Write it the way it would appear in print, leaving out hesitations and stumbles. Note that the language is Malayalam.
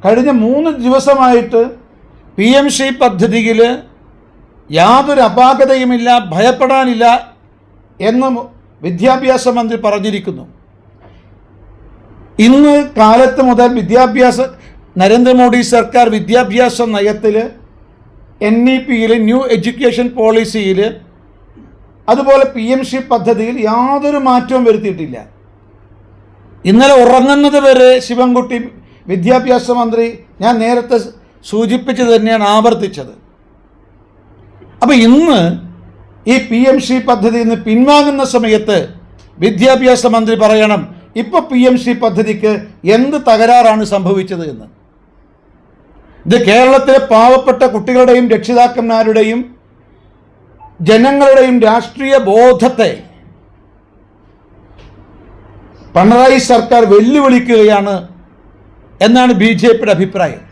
കഴിഞ്ഞ 3 ദിവസമായിട്ട് PMC പദ്ധതിയിൽ യാതൊരു അപാകതയുമില്ല, ഭയപ്പെടാനില്ല എന്ന് വിദ്യാഭ്യാസ മന്ത്രി പറഞ്ഞിരിക്കുന്നു. ഇന്ന് കാലത്ത് മുതൽ നരേന്ദ്രമോദി സർക്കാർ വിദ്യാഭ്യാസ നയത്തിൽ, NEP-യിൽ, ന്യൂ എഡ്യൂക്കേഷൻ പോളിസിയിൽ, അതുപോലെ PMC പദ്ധതിയിൽ യാതൊരു മാറ്റവും വരുത്തിയിട്ടില്ല. ഇന്നലെ ഉറങ്ങുന്നത് വരെ ശിവൻകുട്ടി വിദ്യാഭ്യാസ മന്ത്രി ഞാൻ നേരത്തെ സൂചിപ്പിച്ചത് തന്നെയാണ് ആവർത്തിച്ചത്. അപ്പോൾ ഇന്ന് ഈ PMC പദ്ധതിയിൽ നിന്ന് പിൻവാങ്ങുന്ന സമയത്ത് വിദ്യാഭ്യാസ മന്ത്രി പറയണം ഇപ്പോൾ PMC പദ്ധതിക്ക് എന്ത് തകരാറാണ് സംഭവിച്ചത് എന്ന്. ഇത് കേരളത്തിലെ പാവപ്പെട്ട കുട്ടികളുടെയും രക്ഷിതാക്കന്മാരുടെയും ജനങ്ങളുടെയും രാഷ്ട്രീയ ബോധത്തെ പിണറായി സർക്കാർ വെല്ലുവിളിക്കുകയാണ് എന്നാണ് BJPയുടെ അഭിപ്രായം.